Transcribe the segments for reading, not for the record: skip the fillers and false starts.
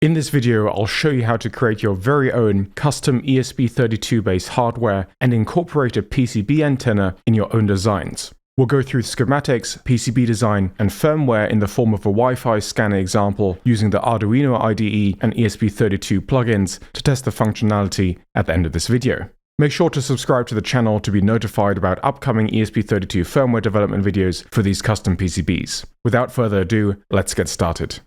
In this video, I'll show you how to create your very own custom ESP32 based hardware and incorporate a PCB antenna in your own designs. We'll go through schematics, PCB design, and firmware in the form of a Wi-Fi scanner example using the Arduino IDE and ESP32 plugins to test the functionality at the end of this video. Make sure to subscribe to the channel to be notified about upcoming ESP32 firmware development videos for these custom PCBs. Without further ado, let's get started.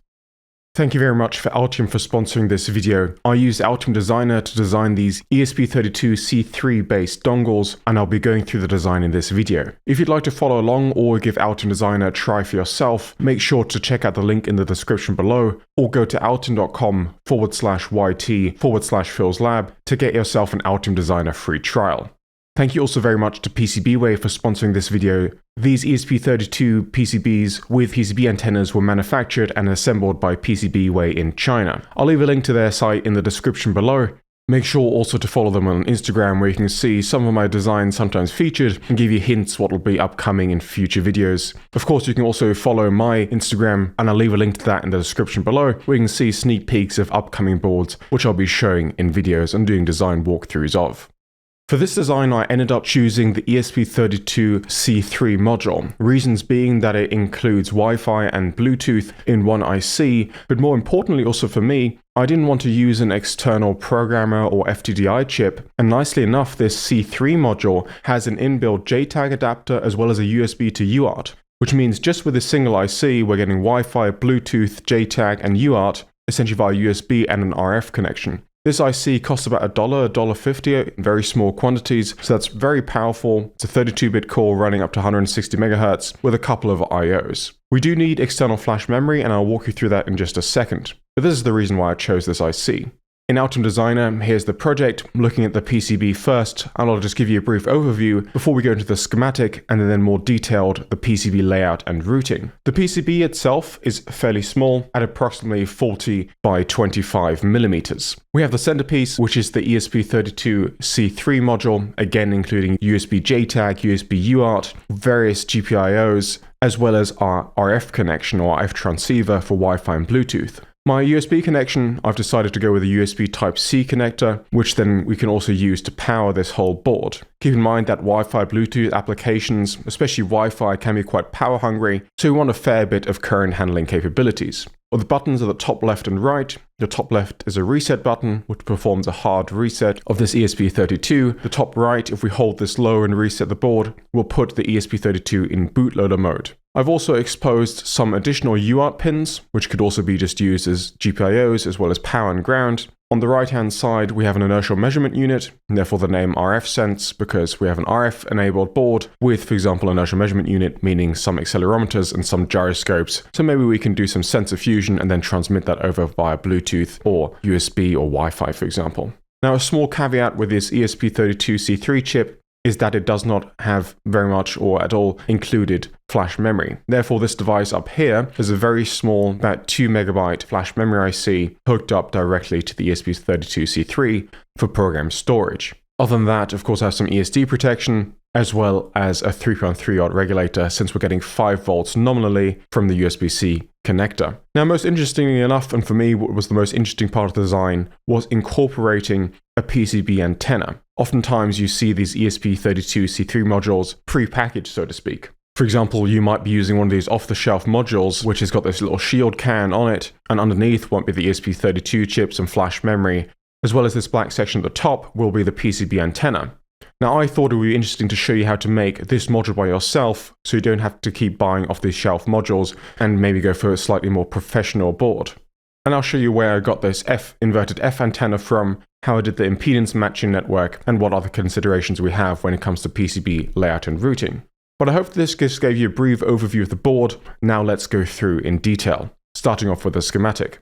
Thank you very much for Altium for sponsoring this video. I used Altium Designer to design these ESP32 C3 based dongles, and I'll be going through the design in this video. If you'd like to follow along or give Altium Designer a try for yourself, make sure to check out the link in the description below, or go to altium.com/YT/PhilsLab to get yourself an Altium Designer free trial. Thank you also very much to PCBWay for sponsoring this video. These ESP32 PCBs with PCB antennas were manufactured and assembled by PCBWay in China. I'll leave a link to their site in the description below. Make sure also to follow them on Instagram, where you can see some of my designs sometimes featured and give you hints what will be upcoming in future videos. Of course, you can also follow my Instagram, and I'll leave a link to that in the description below, where you can see sneak peeks of upcoming boards, which I'll be showing in videos and doing design walkthroughs of. For this design, I ended up choosing the ESP32 C3 module, reasons being that it includes Wi-Fi and Bluetooth in one IC, but more importantly also for me, I didn't want to use an external programmer or FTDI chip, and nicely enough, this C3 module has an inbuilt JTAG adapter as well as a USB to UART, which means just with a single IC, we're getting Wi-Fi, Bluetooth, JTAG, and UART, essentially via USB and an RF connection. This IC costs about $1, $1.50 in very small quantities, so that's very powerful. It's a 32-bit core running up to 160 MHz with a couple of IOs. We do need external flash memory, and I'll walk you through that in just a second. But this is the reason why I chose this IC. In Altium Designer, here's the project, looking at the PCB first, and I'll just give you a brief overview before we go into the schematic and then more detailed the PCB layout and routing. The PCB itself is fairly small at approximately 40 by 25 millimeters. We have the centerpiece, which is the ESP32 C3 module, again including USB JTAG, USB UART, various GPIOs, as well as our RF connection or RF transceiver for Wi-Fi and Bluetooth. My USB connection, I've decided to go with a USB Type-C connector, which then we can also use to power this whole board. Keep in mind that Wi-Fi Bluetooth applications, especially Wi-Fi, can be quite power hungry, so we want a fair bit of current handling capabilities. Well, the buttons are the top left and right. The top left is a reset button, which performs a hard reset of this ESP32. The top right, if we hold this low and reset the board, will put the ESP32 in bootloader mode. I've also exposed some additional UART pins, which could also be just used as GPIOs as well as power and ground. On the right-hand side, we have an inertial measurement unit, and therefore the name RF Sense, because we have an RF-enabled board with, for example, inertial measurement unit, meaning some accelerometers and some gyroscopes. So maybe we can do some sensor fusion and then transmit that over via Bluetooth or USB or Wi-Fi, for example. Now, a small caveat with this ESP32 C3 chip is that it does not have very much or at all included flash memory. Therefore, this device up here is a very small, about 2 megabyte flash memory IC hooked up directly to the ESP32 C3 for program storage. Other than that, of course, I have some ESD protection, as well as a 3.3-ohm regulator, since we're getting 5 volts nominally from the USB-C connector. Now, most interestingly enough, and for me, what was the most interesting part of the design, was incorporating a PCB antenna. Oftentimes, you see these ESP32 C3 modules pre-packaged, so to speak. For example, you might be using one of these off-the-shelf modules, which has got this little shield can on it, and underneath won't be the ESP32 chips and flash memory, as well as this black section at the top will be the PCB antenna. Now, I thought it would be interesting to show you how to make this module by yourself, so you don't have to keep buying off-the-shelf modules and maybe go for a slightly more professional board. And I'll show you where I got this inverted F antenna from, how I did the impedance matching network, and what other considerations we have when it comes to PCB layout and routing. But I hope this just gave you a brief overview of the board. Now let's go through in detail, starting off with the schematic.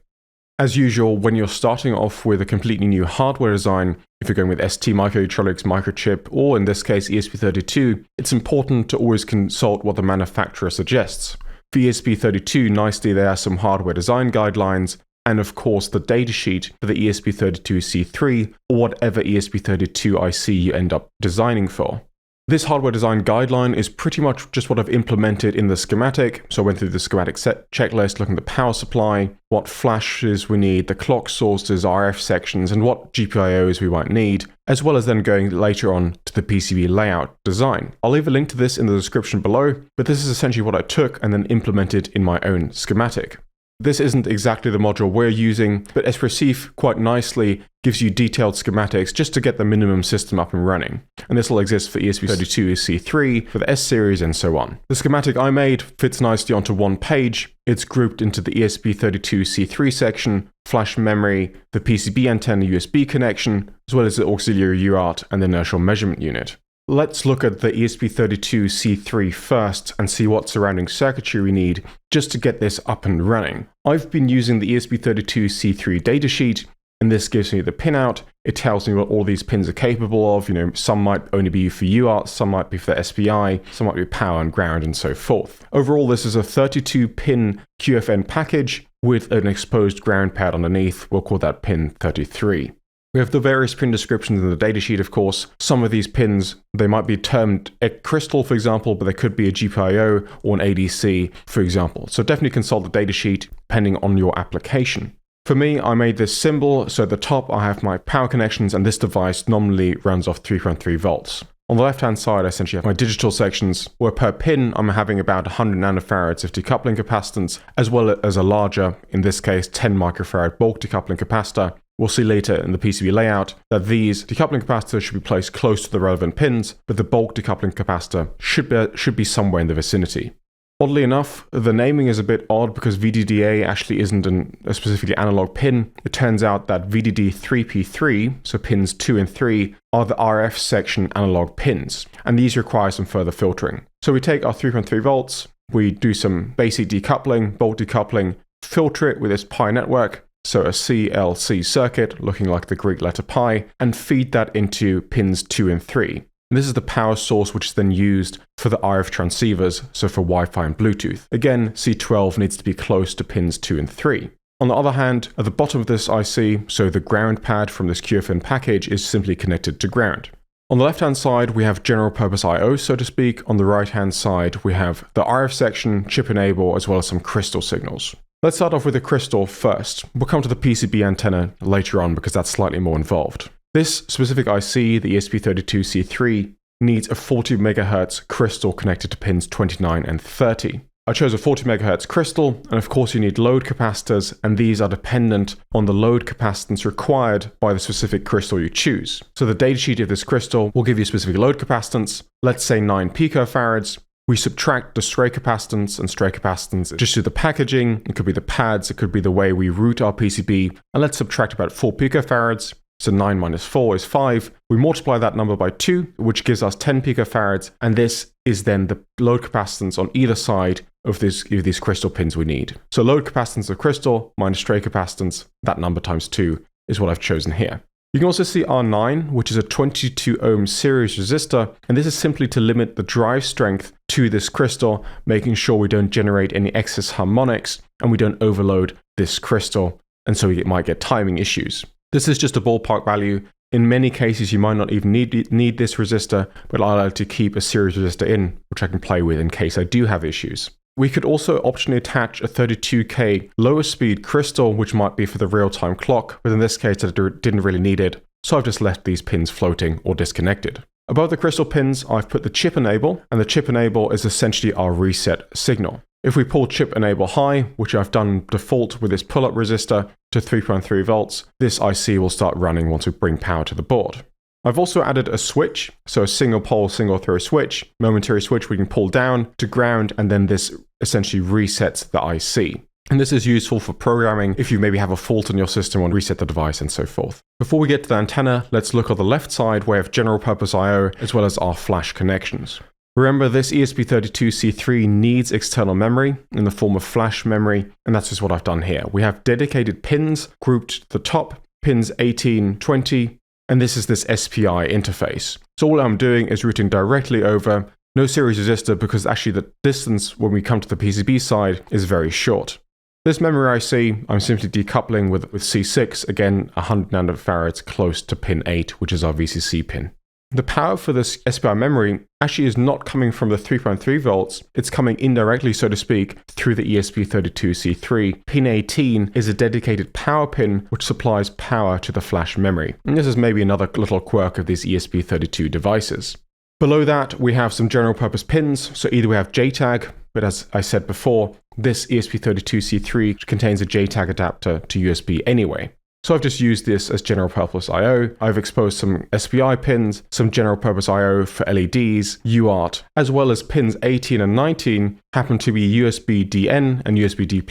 As usual, when you're starting off with a completely new hardware design, if you're going with ST microelectronics microchip, or in this case ESP32, it's important to always consult what the manufacturer suggests. For ESP32, nicely there are some hardware design guidelines, and of course the datasheet for the ESP32 C3, or whatever ESP32 IC you end up designing for. This hardware design guideline is pretty much just what I've implemented in the schematic. So I went through the schematic set checklist, looking at the power supply, what flashes we need, the clock sources, RF sections, and what GPIOs we might need, as well as then going later on to the PCB layout design. I'll leave a link to this in the description below, but this is essentially what I took and then implemented in my own schematic. This isn't exactly the module we're using, but ESP32 quite nicely gives you detailed schematics just to get the minimum system up and running. And this will exist for ESP32C3, for the S series, and so on. The schematic I made fits nicely onto one page. It's grouped into the ESP32C3 section, flash memory, the PCB antenna USB connection, as well as the auxiliary UART and the inertial measurement unit. Let's look at the ESP32C3 first and see what surrounding circuitry we need just to get this up and running. I've been using the ESP32C3 datasheet, and this gives me the pinout. It tells me what all these pins are capable of. Some might only be for UART, some might be for the SPI, some might be power and ground, and so forth. Overall, this is a 32-pin QFN package with an exposed ground pad underneath. We'll call that pin 33. We have the various pin descriptions in the datasheet, of course. Some of these pins, they might be termed a crystal, for example, but they could be a GPIO or an ADC, for example. So definitely consult the datasheet depending on your application. For me, I made this symbol. So at the top, I have my power connections, and this device normally runs off 3.3 volts. On the left-hand side, I essentially have my digital sections, where per pin, I'm having about 100 nanofarads of decoupling capacitance, as well as a larger, in this case, 10 microfarad bulk decoupling capacitor. We'll see later in the PCB layout that these decoupling capacitors should be placed close to the relevant pins, but the bulk decoupling capacitor should be somewhere in the vicinity. Oddly enough, the naming is a bit odd because VDDA actually isn't a specifically analog pin. It turns out that VDD3P3, so pins 2 and 3, are the RF section analog pins, and these require some further filtering. So we take our 3.3 volts, we do some basic decoupling, bulk decoupling, filter it with this pi network, so a CLC circuit looking like the Greek letter pi, and feed that into pins 2 and 3. And this is the power source which is then used for the RF transceivers, so for Wi-Fi and Bluetooth. Again, C12 needs to be close to pins 2 and 3. On the other hand, at the bottom of this IC, so the ground pad from this QFN package is simply connected to ground. On the left-hand side, we have general purpose I/O, so to speak. On the right-hand side, we have the RF section, chip enable, as well as some crystal signals. Let's start off with the crystal first. We'll come to the PCB antenna later on because that's slightly more involved. This specific IC, the ESP32C3, needs a 40 MHz crystal connected to pins 29 and 30. I chose a 40 MHz crystal, and of course you need load capacitors, and these are dependent on the load capacitance required by the specific crystal you choose. So the datasheet of this crystal will give you a specific load capacitance, let's say 9 picofarads. We subtract the stray capacitance, and stray capacitance just through the packaging. It could be the pads, it could be the way we route our PCB, and let's subtract about 4 picofarads. So 9 minus 4 is 5. We multiply that number by 2, which gives us 10 picofarads, and this is then the load capacitance on either side of these crystal pins we need. So load capacitance of crystal minus stray capacitance, that number times 2 is what I've chosen here. You can also see R9, which is a 22 ohm series resistor, and this is simply to limit the drive strength to this crystal, making sure we don't generate any excess harmonics and we don't overload this crystal, and so we might get timing issues. This is just a ballpark value. In many cases, you might not even need this resistor, but I like to keep a series resistor in, which I can play with in case I do have issues. We could also optionally attach a 32K lower speed crystal, which might be for the real-time clock, but in this case I didn't really need it, so I've just left these pins floating or disconnected. Above the crystal pins, I've put the chip enable, and the chip enable is essentially our reset signal. If we pull chip enable high, which I've done default with this pull-up resistor to 3.3 volts, this IC will start running once we bring power to the board. I've also added a switch, so a single pole, single throw switch, momentary switch we can pull down to ground, and then this essentially resets the IC. And this is useful for programming if you maybe have a fault in your system and reset the device and so forth. Before we get to the antenna, let's look on the left side where we have general purpose I/O as well as our flash connections. Remember, this ESP32C3 needs external memory in the form of flash memory, and that's just what I've done here. We have dedicated pins grouped at the top, pins 18, 20, and this is this SPI interface. So all I'm doing is routing directly over, no series resistor, because actually the distance when we come to the PCB side is very short. This memory IC, I'm simply decoupling with C6, again 100 nanofarads close to pin 8, which is our VCC pin. The power for this SPI memory actually is not coming from the 3.3 volts, it's coming indirectly, so to speak, through the ESP32C3. Pin 18 is a dedicated power pin which supplies power to the flash memory. And this is maybe another little quirk of these ESP32 devices. Below that, we have some general purpose pins, so either we have JTAG, but as I said before, this ESP32C3 contains a JTAG adapter to USB anyway. So I've just used this as general purpose I/O. I've exposed some SPI pins, some general purpose I/O for LEDs, UART, as well as pins 18 and 19 happen to be USB DN and USB D+,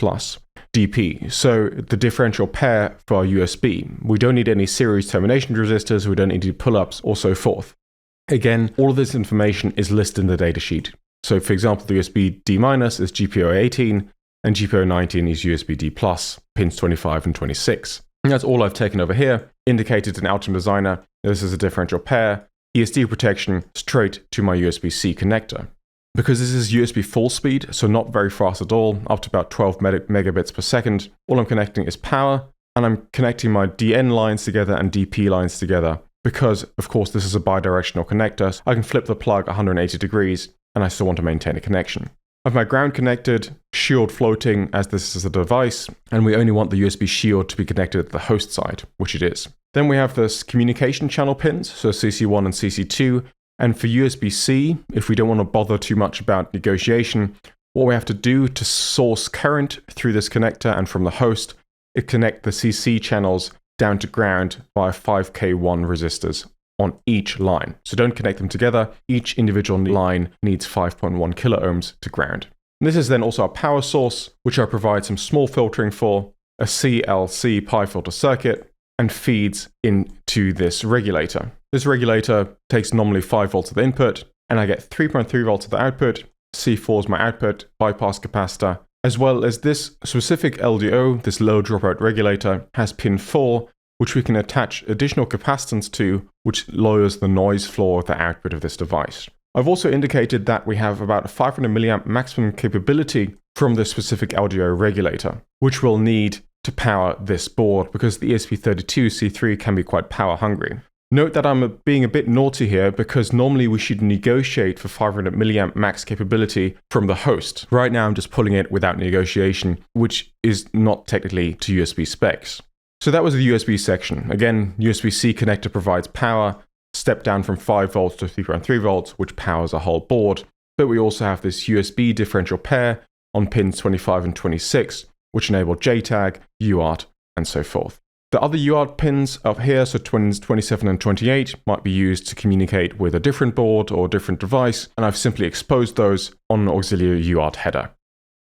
DP. So the differential pair for our USB. We don't need any series termination resistors, we don't need any pull-ups or so forth. Again, all of this information is listed in the datasheet. So for example, the USB D- is GPIO 18 and GPIO 19 is USB D+, pins 25 and 26. And that's all I've taken over here, indicated in Altium Designer. This is a differential pair, ESD protection straight to my USB-C connector. Because this is USB full speed, so not very fast at all, up to about 12 megabits per second, all I'm connecting is power, and I'm connecting my DN lines together and DP lines together. Because, of course, this is a bidirectional connector, so I can flip the plug 180 degrees, and I still want to maintain a connection. I have my ground connected, shield floating as this is a device, and we only want the USB shield to be connected at the host side, which it is. Then we have this communication channel pins, so CC1 and CC2, and for USB-C, if we don't want to bother too much about negotiation, what we have to do to source current through this connector and from the host is connect the CC channels down to ground via 5K1 resistors on each line. So don't connect them together. Each individual line needs 5.1 kilo ohms to ground. And this is then also our power source, which I provide some small filtering for, a CLC pi filter circuit, and feeds into this regulator. This regulator takes normally 5 volts at the input, and I get 3.3 volts at the output. C4 is my output, bypass capacitor, as well as this specific LDO, this low dropout regulator, has pin 4, which we can attach additional capacitance to, which lowers the noise floor of the output of this device. I've also indicated that we have about a 500 milliamp maximum capability from this specific LDO regulator, which we'll need to power this board because the ESP32C3 can be quite power hungry. Note that I'm being a bit naughty here because normally we should negotiate for 500 milliamp max capability from the host. Right now I'm just pulling it without negotiation, which is not technically to USB specs. So that was the USB section. Again, USB-C connector provides power, step down from 5 volts to 3.3 volts, which powers a whole board. But we also have this USB differential pair on pins 25 and 26, which enable JTAG, UART, and so forth. The other UART pins up here, so pins 27 and 28, might be used to communicate with a different board or a different device, and I've simply exposed those on an auxiliary UART header.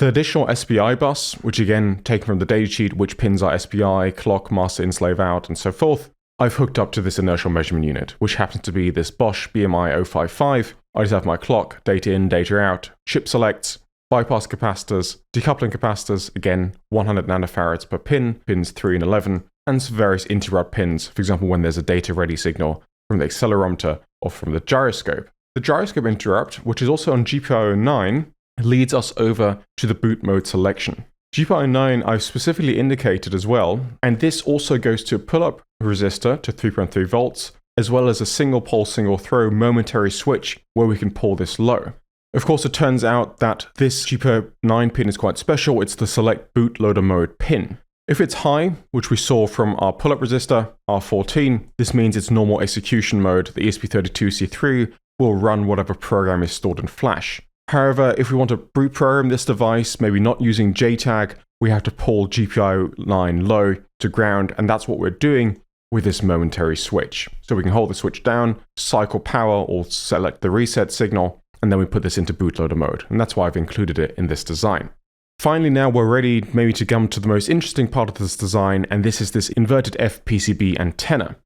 The additional SPI bus, which again, taken from the datasheet, which pins are SPI, clock, master in, slave out, and so forth, I've hooked up to this inertial measurement unit, which happens to be this Bosch BMI 055. I just have my clock, data in, data out, chip selects, bypass capacitors, decoupling capacitors, again, 100 nanofarads per pin, pins 3 and 11, and some various interrupt pins, for example, when there's a data ready signal from the accelerometer or from the gyroscope. The gyroscope interrupt, which is also on GPIO 9, leads us over to the boot mode selection. GPIO 9 I've specifically indicated as well, and this also goes to a pull-up resistor to 3.3 volts, as well as a single pole, single throw momentary switch where we can pull this low. Of course, it turns out that this GPIO 9 pin is quite special. It's the select bootloader mode pin. If it's high, which we saw from our pull-up resistor, R14, this means it's normal execution mode. The ESP32C3 will run whatever program is stored in Flash. However, if we want to boot program this device, maybe not using JTAG, we have to pull GPIO 9 low to ground, and that's what we're doing with this momentary switch. So we can hold the switch down, cycle power, or select the reset signal, and then we put this into bootloader mode, and that's why I've included it in this design. Finally, now we're ready maybe to come to the most interesting part of this design, and this is this inverted F PCB antenna.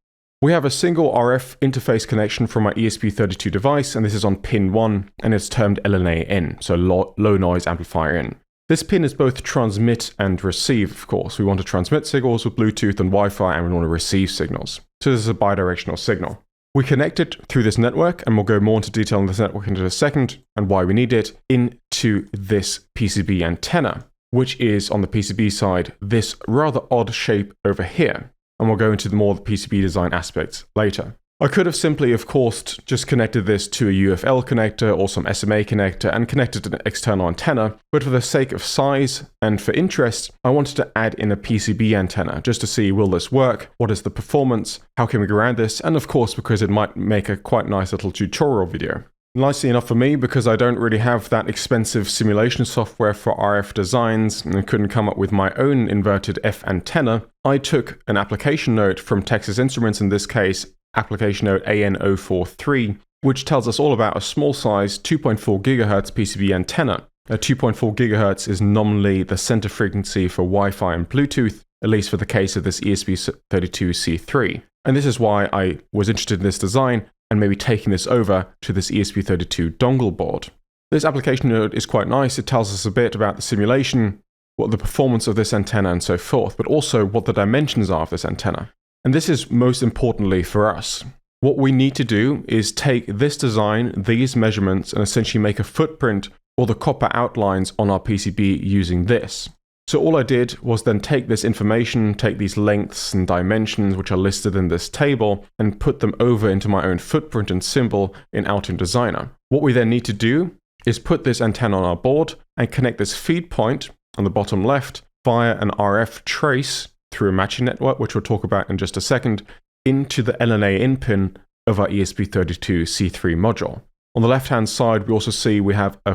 We have a single RF interface connection from our ESP32 device, and this is on pin 1, and it's termed LNA in, so low noise amplifier in. This pin is both transmit and receive, of course. We want to transmit signals with Bluetooth and Wi-Fi, and we want to receive signals. So this is a bidirectional signal. We connect it through this network, and we'll go more into detail on this network in a second, and why we need it, into this PCB antenna, which is on the PCB side, this rather odd shape over here. And we'll go into more of the PCB design aspects later. I could have simply, of course, just connected this to a UFL connector or some SMA connector and connected an external antenna, but for the sake of size and for interest, I wanted to add in a PCB antenna just to see, will this work? What is the performance? How can we go around this? And of course, because it might make a quite nice little tutorial video. Nicely enough for me, because I don't really have that expensive simulation software for RF designs and couldn't come up with my own inverted F antenna, I took an application note from Texas Instruments, in this case, application note AN043, which tells us all about a small size 2.4 GHz PCB antenna. 2.4 GHz is nominally the center frequency for Wi-Fi and Bluetooth, at least for the case of this ESP32C3. And this is why I was interested in this design and maybe taking this over to this ESP32 dongle board. This application note is quite nice. It tells us a bit about the simulation, what the performance of this antenna and so forth, but also what the dimensions are of this antenna. And this is most importantly for us. What we need to do is take this design, these measurements, and essentially make a footprint or the copper outlines on our PCB using this. So all I did was then take this information, take these lengths and dimensions which are listed in this table, and put them over into my own footprint and symbol in Altium Designer. What we then need to do is put this antenna on our board and connect this feed point on the bottom left via an RF trace through a matching network, which we'll talk about in just a second, into the LNA in pin of our ESP32C3 module. On the left-hand side, we also see we have a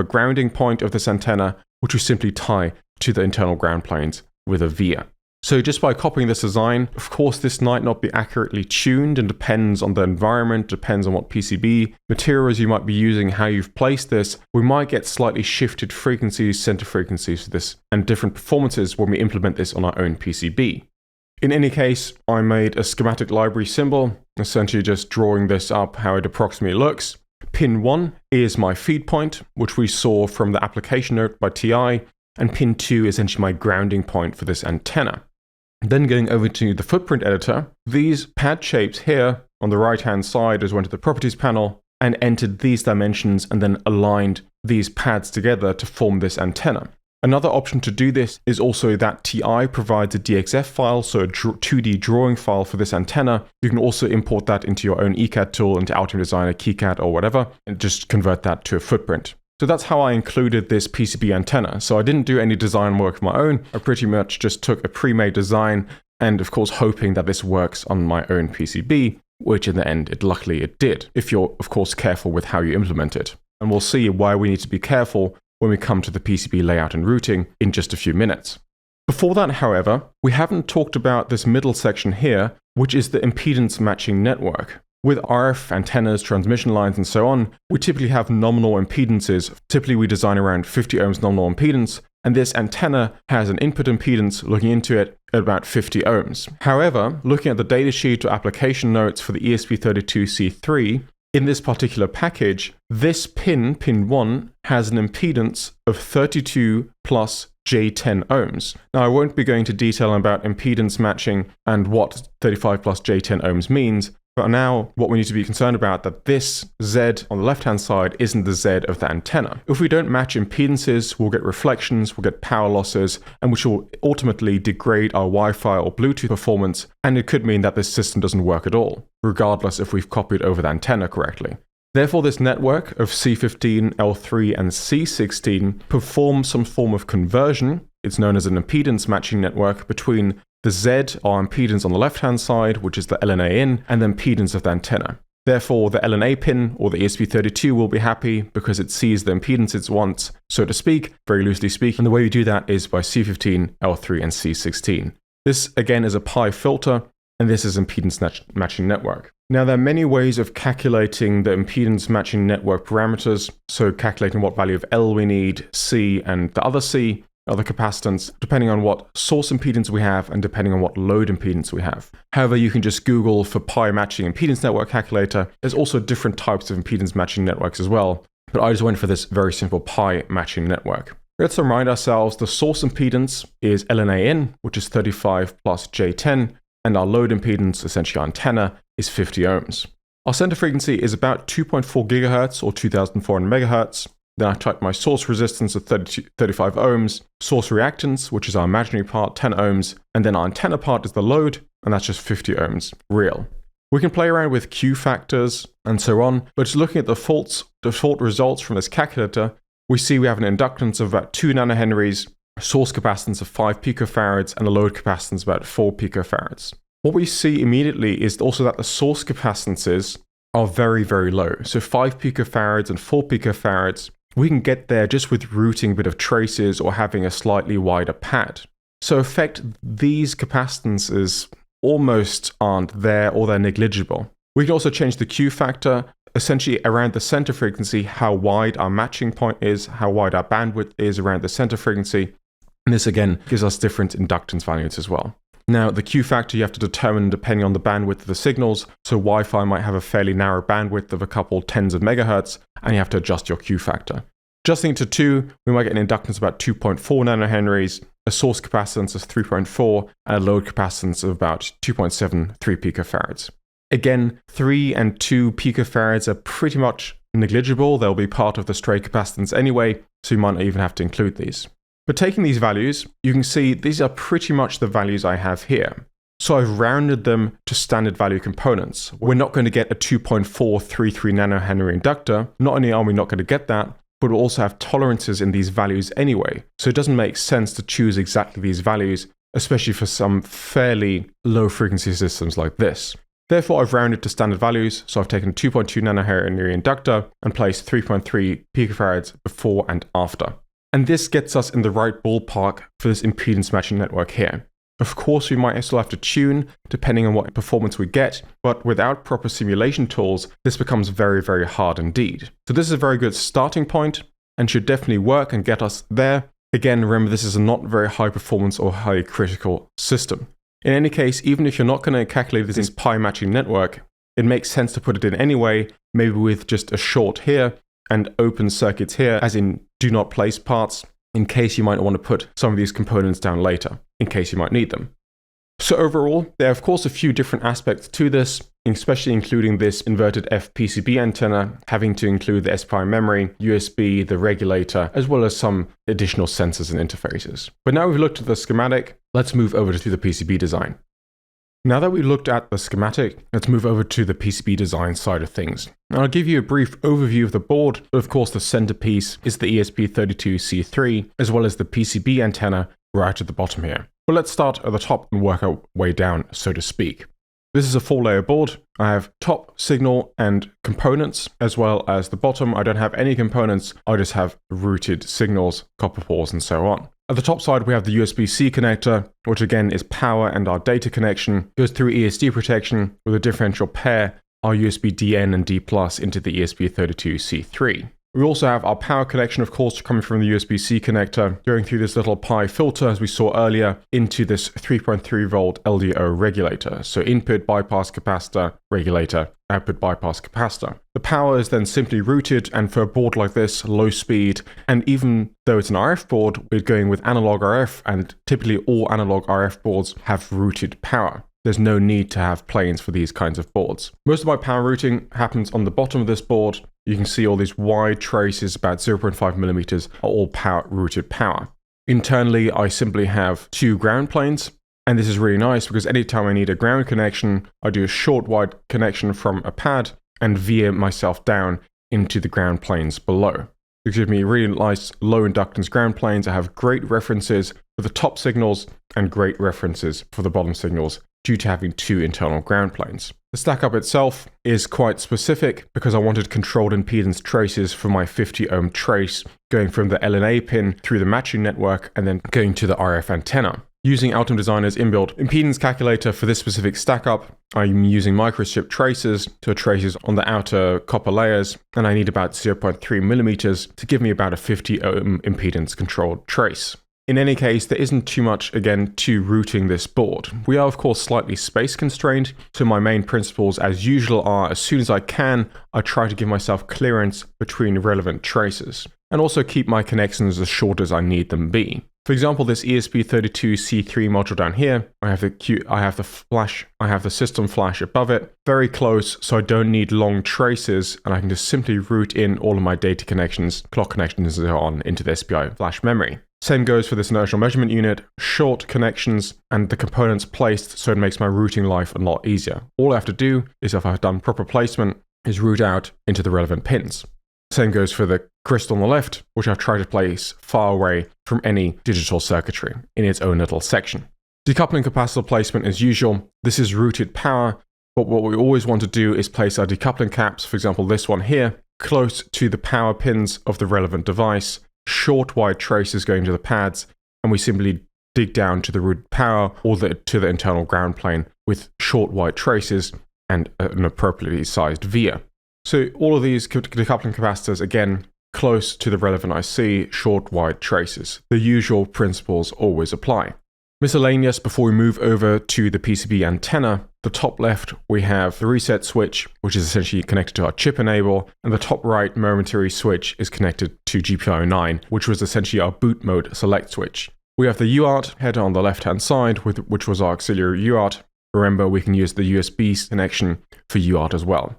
grounding point of this antenna, which we simply tie to the internal ground planes with a via. So just by copying this design, of course, this might not be accurately tuned and depends on the environment, depends on what PCB materials you might be using, how you've placed this. We might get slightly shifted frequencies, center frequencies for this, and different performances when we implement this on our own PCB. In any case, I made a schematic library symbol, essentially just drawing this up how it approximately looks. Pin 1 is my feed point, which we saw from the application note by TI, and pin 2 is essentially my grounding point for this antenna. Then going over to the footprint editor, these pad shapes here on the right-hand side is went to the properties panel and entered these dimensions and then aligned these pads together to form this antenna. Another option to do this is also that TI provides a DXF file, so a 2D drawing file for this antenna. You can also import that into your own ECAD tool, into Altium Designer, KiCad, or whatever, and just convert that to a footprint. So that's how I included this PCB antenna. So I didn't do any design work of my own. I pretty much just took a pre-made design and of course hoping that this works on my own PCB, which in the end, luckily it did, if you're of course careful with how you implement it. And we'll see why we need to be careful when we come to the PCB layout and routing in just a few minutes. Before that, however, we haven't talked about this middle section here, which is the impedance matching network. With RF antennas, transmission lines, and so on, we typically have nominal impedances. Typically, we design around 50 ohms nominal impedance, and this antenna has an input impedance, looking into it, at about 50 ohms. However, looking at the datasheet or application notes for the ESP32C3, in this particular package, this pin 1, has an impedance of 32 plus J10 ohms. Now, I won't be going into detail about impedance matching and what 35 plus J10 ohms means, but now what we need to be concerned about that this Z on the left-hand side isn't the Z of the antenna. If we don't match impedances, we'll get reflections, we'll get power losses, and which will ultimately degrade our Wi-Fi or Bluetooth performance, and it could mean that this system doesn't work at all, regardless if we've copied over the antenna correctly. Therefore, this network of C15, L3, and C16 performs some form of conversion. It's known as an impedance matching network between the Z, our impedance on the left-hand side, which is the LNA in, and the impedance of the antenna. Therefore, the LNA pin, or the ESP32, will be happy because it sees the impedance it wants, so to speak, very loosely speaking. And the way we do that is by C15, L3, and C16. This, again, is a pi filter, and this is impedance matching network. Now, there are many ways of calculating the impedance matching network parameters, so calculating what value of L we need, C, and the other C, other capacitance, depending on what source impedance we have and depending on what load impedance we have. However, you can just Google for pi matching impedance network calculator. There's also different types of impedance matching networks as well, but I just went for this very simple pi matching network. Let's remind ourselves the source impedance is LNA in, which is 35 plus J10, and our load impedance, essentially our antenna, is 50 ohms. Our center frequency is about 2.4 gigahertz or 2400 megahertz. Then I type my source resistance of 35 ohms, source reactance, which is our imaginary part, 10 ohms, and then our antenna part is the load, and that's just 50 ohms, real. We can play around with Q factors and so on, but just looking at the default results from this calculator, we see we have an inductance of about 2 nanohenries, a source capacitance of 5 picofarads, and a load capacitance of about 4 picofarads. What we see immediately is also that the source capacitances are very, very low. So 5 picofarads and 4 picofarads, we can get there just with routing a bit of traces or having a slightly wider pad. So in effect, these capacitances almost aren't there or they're negligible. We can also change the Q factor, essentially around the center frequency, how wide our matching point is, how wide our bandwidth is around the center frequency. And this again gives us different inductance values as well. Now the Q factor you have to determine depending on the bandwidth of the signals. So Wi-Fi might have a fairly narrow bandwidth of a couple tens of megahertz, and you have to adjust your Q factor. Adjusting to 2, we might get an inductance of about 2.4 nanohenries, a source capacitance of 3.4, and a load capacitance of about 2.73 picofarads. Again, 3 and 2 picofarads are pretty much negligible. They'll be part of the stray capacitance anyway, so you might not even have to include these. But taking these values, you can see these are pretty much the values I have here. So I've rounded them to standard value components. We're not going to get a 2.433 nanohenry inductor. Not only are we not going to get that, but we'll also have tolerances in these values anyway. So it doesn't make sense to choose exactly these values, especially for some fairly low frequency systems like this. Therefore, I've rounded to standard values. So I've taken a 2.2 nanohenry inductor and placed 3.3 picofarads before and after. And this gets us in the right ballpark for this impedance matching network here. Of course, we might still have to tune depending on what performance we get, but without proper simulation tools, this becomes very, very hard indeed. So this is a very good starting point and should definitely work and get us there. Again, remember, this is a not very high performance or highly critical system. In any case, even if you're not going to calculate this pi matching network, it makes sense to put it in anyway, maybe with just a short here and open circuits here, as in do not place parts, in case you might want to put some of these components down later, in case you might need them. So overall, there are of course a few different aspects to this, especially including this inverted F PCB antenna, having to include the SPI memory, USB, the regulator, as well as some additional sensors and interfaces. But now we've looked at the schematic, let's move over to the PCB design. Now that we've looked at the schematic, let's move over to the PCB design side of things. Now I'll give you a brief overview of the board, but of course the centerpiece is the ESP32C3, as well as the PCB antenna right at the bottom here. But let's start at the top and work our way down, so to speak. This is a 4-layer board. I have top, signal, and components, as well as the bottom. I don't have any components, I just have routed signals, copper pores, and so on. At the top side, we have the USB-C connector, which again is power and our data connection. Goes through ESD protection with a differential pair, our USB DN and D+ into the ESP32C3. We also have our power connection, of course, coming from the USB-C connector, going through this little pi filter, as we saw earlier, into this 3.3 volt LDO regulator. So input bypass capacitor, regulator, output bypass capacitor. The power is then simply routed, and for a board like this, low speed, and even though it's an RF board, we're going with analog RF, and typically all analog RF boards have routed power. There's no need to have planes for these kinds of boards. Most of my power routing happens on the bottom of this board. You can see all these wide traces, about 0.5 millimeters, are all routed power. Internally, I simply have 2 ground planes, and this is really nice because anytime I need a ground connection, I do a short wide connection from a pad and veer myself down into the ground planes below. This gives me really nice low inductance ground planes. I have great references for the top signals and great references for the bottom signals, due to having 2 internal ground planes. The stack up itself is quite specific because I wanted controlled impedance traces for my 50 ohm trace, going from the LNA pin through the matching network and then going to the RF antenna. Using Altium Designer's inbuilt impedance calculator for this specific stack up, I'm using microstrip traces to traces on the outer copper layers, and I need about 0.3 millimeters to give me about a 50 ohm impedance controlled trace. In any case, there isn't too much, again, to routing this board. We are, of course, slightly space constrained, so my main principles, as usual, are as soon as I can, I try to give myself clearance between relevant traces, and also keep my connections as short as I need them be. For example, this ESP32C3 module down here, I have the system flash above it, very close, so I don't need long traces, and I can just simply route in all of my data connections, clock connections, and so on into the SPI FLASH memory. Same goes for this inertial measurement unit, short connections and the components placed so it makes my routing life a lot easier. All I have to do is, if I've done proper placement, is route out into the relevant pins. Same goes for the crystal on the left, which I've tried to place far away from any digital circuitry in its own little section. Decoupling capacitor placement as usual. This is routed power, but what we always want to do is place our decoupling caps, for example this one here, close to the power pins of the relevant device, short wide traces going to the pads, and we simply dig down to the routed power or to the internal ground plane with short wide traces and an appropriately sized via. So all of these decoupling capacitors, again, close to the relevant IC, short wide traces. The usual principles always apply. Miscellaneous before we move over to the PCB antenna. The top left, we have the reset switch, which is essentially connected to our chip enable, and the top right momentary switch is connected to GPIO 9, which was essentially our boot mode select switch. We have the UART header on the left-hand side, which was our auxiliary UART. Remember, we can use the USB connection for UART as well.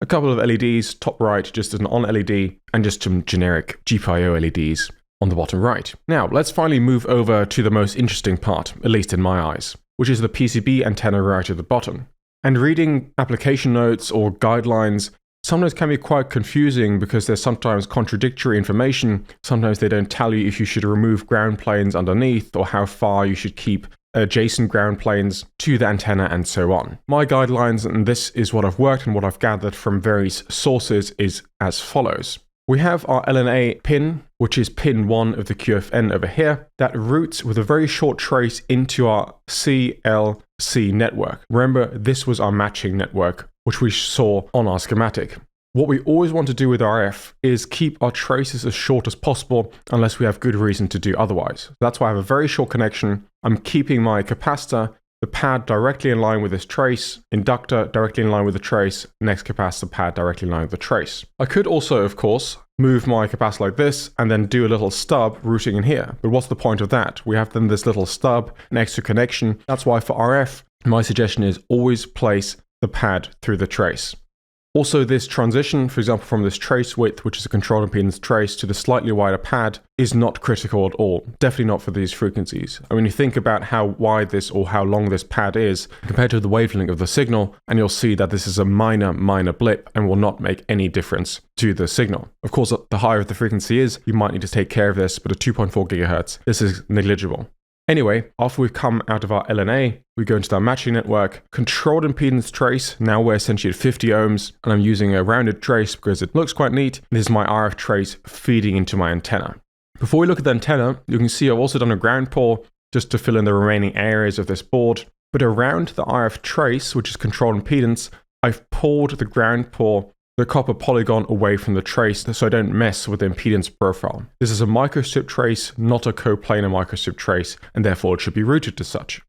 A couple of LEDs, top right, just as an on LED, and just some generic GPIO LEDs on the bottom right. Now, let's finally move over to the most interesting part, at least in my eyes, which is the PCB antenna right at the bottom. And reading application notes or guidelines sometimes can be quite confusing because there's sometimes contradictory information. Sometimes they don't tell you if you should remove ground planes underneath or how far you should keep adjacent ground planes to the antenna and so on. My guidelines, and this is what I've worked and what I've gathered from various sources, is as follows. We have our LNA pin, which is pin 1 of the QFN over here, that routes with a very short trace into our CLC network. Remember, this was our matching network, which we saw on our schematic. What we always want to do with RF is keep our traces as short as possible unless we have good reason to do otherwise. That's why I have a very short connection. I'm keeping my capacitor, the pad directly in line with this trace, inductor directly in line with the trace, next capacitor pad directly in line with the trace. I could also, of course, move my capacitor like this and then do a little stub routing in here. But what's the point of that? We have then this little stub, an extra connection. That's why for RF, my suggestion is always place the pad through the trace. Also, this transition, for example, from this trace width, which is a control impedance trace, to the slightly wider pad is not critical at all. Definitely not for these frequencies. And when you think about how wide this or how long this pad is compared to the wavelength of the signal, and you'll see that this is a minor blip and will not make any difference to the signal. Of course, the higher the frequency is, you might need to take care of this, but at 2.4 gigahertz, this is negligible. Anyway, after we've come out of our LNA, we go into our matching network, controlled impedance trace. Now we're essentially at 50 ohms, and I'm using a rounded trace because it looks quite neat. This is my RF trace feeding into my antenna. Before we look at the antenna, you can see I've also done a ground pour just to fill in the remaining areas of this board. But around the RF trace, which is controlled impedance, I've pulled the ground pour, the copper polygon, away from the trace so I don't mess with the impedance profile. This is a microstrip trace, not a coplanar microstrip trace, and therefore it should be routed to such.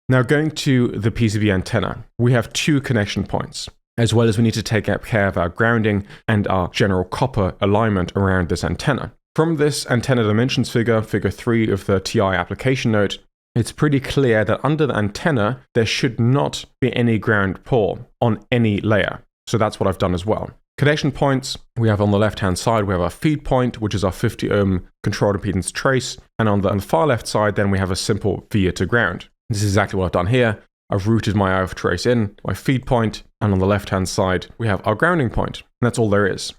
Now going to the PCB antenna, we have 2 connection points, as well as we need to take care of our grounding and our general copper alignment around this antenna. From this antenna dimensions figure 3 of the TI application note, it's pretty clear that under the antenna, there should not be any ground pour on any layer. So that's what I've done as well. Connection points, we have on the left-hand side, we have our feed point, which is our 50 ohm controlled impedance trace. And on the far left side, then we have a simple via to ground. This is exactly what I've done here. I've routed my RF trace in, my feed point, and on the left-hand side, we have our grounding point. And that's all there is.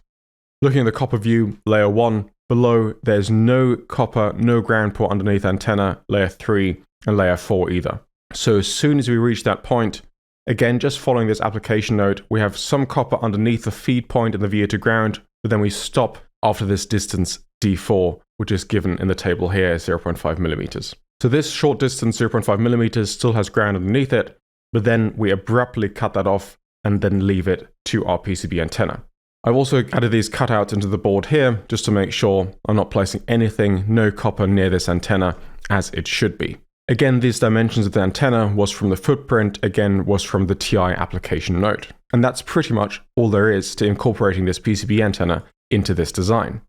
Looking at the copper view, layer 1, below, there's no copper, no ground port underneath antenna, layer 3, and layer 4 either. So as soon as we reach that point, again, just following this application note, we have some copper underneath the feed point and the via to ground, but then we stop after this distance D4, which is given in the table here, 0.5 millimeters. So this short distance, 0.5 millimeters, still has ground underneath it, but then we abruptly cut that off and then leave it to our PCB antenna. I've also added these cutouts into the board here, just to make sure I'm not placing anything, no copper near this antenna, as it should be. Again, these dimensions of the antenna was from the footprint, again, was from the TI application note. And that's pretty much all there is to incorporating this PCB antenna into this design.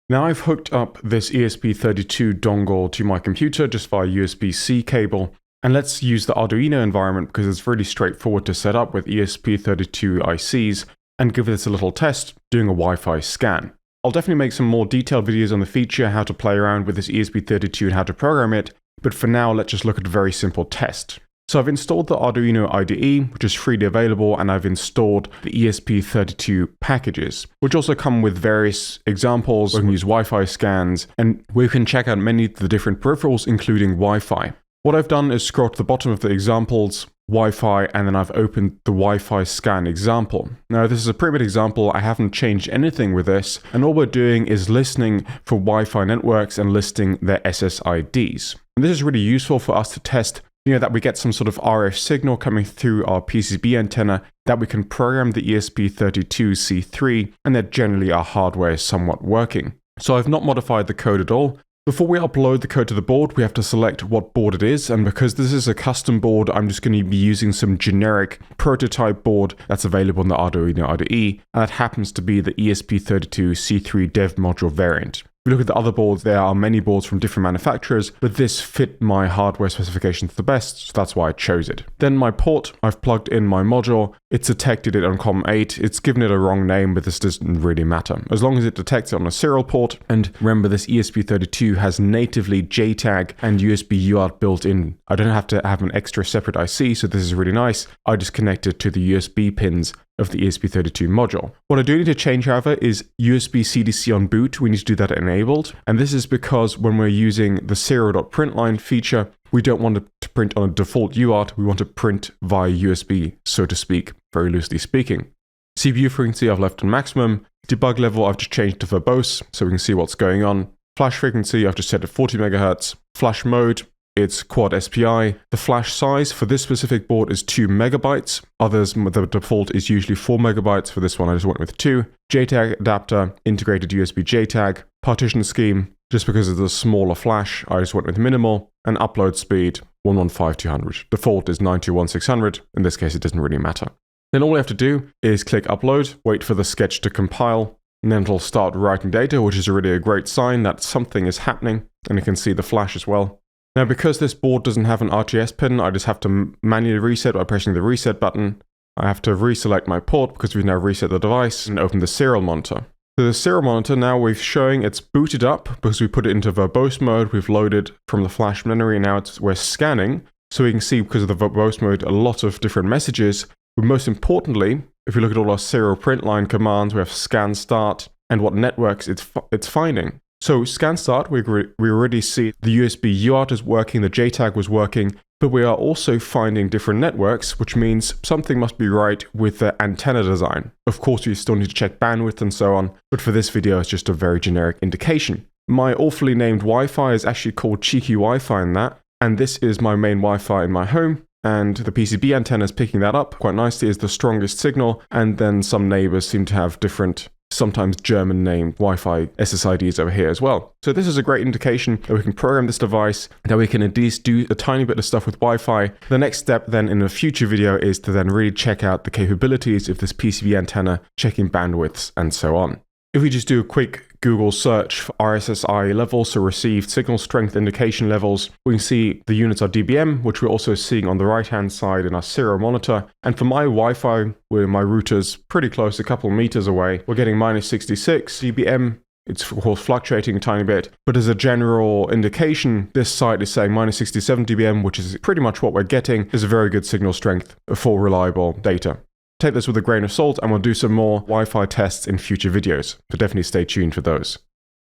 Now I've hooked up this ESP32 dongle to my computer just via USB-C cable. And let's use the Arduino environment because it's really straightforward to set up with ESP32 ICs and give this a little test doing a Wi-Fi scan. I'll definitely make some more detailed videos on the feature, how to play around with this ESP32 and how to program it, but for now, let's just look at a very simple test. So I've installed the Arduino IDE, which is freely available, and I've installed the ESP32 packages, which also come with various examples. We can use Wi-Fi scans, and we can check out many of the different peripherals, including Wi-Fi. What I've done is scroll to the bottom of the examples, Wi-Fi, and then I've opened the Wi-Fi scan example. Now, this is a primitive example. I haven't changed anything with this, and all we're doing is listening for Wi-Fi networks and listing their SSIDs. And this is really useful for us to test that we get some sort of RF signal coming through our PCB antenna, that we can program the ESP32C3, and that generally our hardware is somewhat working. So I've not modified the code at all. Before we upload the code to the board, we have to select what board it is, and because this is a custom board, I'm just going to be using some generic prototype board that's available in the Arduino IDE, and that happens to be the ESP32C3 dev module variant. If we look at the other boards, there are many boards from different manufacturers, but this fit my hardware specifications the best, so that's why I chose it. Then my port, I've plugged in my module. It's detected it on COM8. It's given it a wrong name, but this doesn't really matter. As long as it detects it on a serial port, and remember this ESP32 has natively JTAG and USB UART built in. I don't have to have an extra separate IC, so this is really nice. I just connect it to the USB pins of the ESP32 module. What I do need to change, however, is USB CDC on boot. We need to do that enabled. And this is because when we're using the serial.println feature, we don't want it to print on a default UART. We want to print via USB, so to speak, very loosely speaking. CPU frequency I've left on maximum. Debug level I've just changed to verbose, so we can see what's going on. Flash frequency I've just set at 40 MHz. Flash mode, it's quad SPI. The flash size for this specific board is 2 megabytes. Others, the default is usually 4 megabytes. For this one, I just went with 2. JTAG adapter, integrated USB JTAG. Partition scheme, just because it's a smaller flash, I just went with minimal. And upload speed, 115/200. Default is 921/600. In this case, it doesn't really matter. Then all we have to do is click upload, wait for the sketch to compile, and then it'll start writing data, which is really a great sign that something is happening. And you can see the flash as well. Now, because this board doesn't have an RTS pin, I just have to manually reset by pressing the reset button. I have to reselect my port because we've now reset the device and open the serial monitor. So the serial monitor, now we're showing it's booted up because we put it into verbose mode. We've loaded from the flash memory. Now we're scanning. So we can see, because of the verbose mode, a lot of different messages. But most importantly, if we look at all our serial print line commands, we have scan start and what networks it's finding. So scan start, we already see the USB UART is working, the JTAG was working, but we are also finding different networks, which means something must be right with the antenna design. Of course, you still need to check bandwidth and so on, but for this video, it's just a very generic indication. My awfully named Wi-Fi is actually called Cheeky Wi-Fi in that, and this is my main Wi-Fi in my home, and the PCB antenna is picking that up quite nicely as the strongest signal, and then some neighbors seem to have different, sometimes German named Wi-Fi SSIDs over here as well. So this is a great indication that we can program this device, that we can at least do a tiny bit of stuff with Wi-Fi. The next step then in a future video is to then really check out the capabilities of this PCB antenna, checking bandwidths and so on. If we just do a quick Google search for RSSI levels, so received signal strength indication levels, we can see the units are dBm, which we're also seeing on the right-hand side in our serial monitor. And for my Wi-Fi, where my router's pretty close, a couple of meters away, we're getting -66 dBm. It's of course fluctuating a tiny bit, but as a general indication, this site is saying -67 dBm, which is pretty much what we're getting, is a very good signal strength for reliable data. Take this with a grain of salt, and we'll do some more Wi-Fi tests in future videos, so definitely stay tuned for those.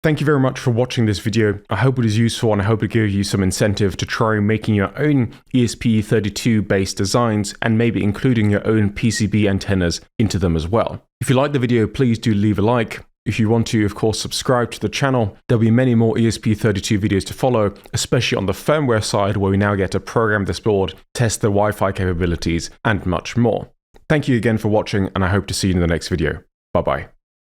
Thank you very much for watching this video. I hope it is useful, and I hope it gives you some incentive to try making your own ESP32 based designs and maybe including your own PCB antennas into them as well. If you like the video, please do leave a like. If you want to, of course, subscribe to the channel. There'll be many more ESP32 videos to follow, especially on the firmware side, where we now get to program this board, test the Wi-Fi capabilities, and much more. Thank you again for watching, and I hope to see you in the next video. Bye-bye.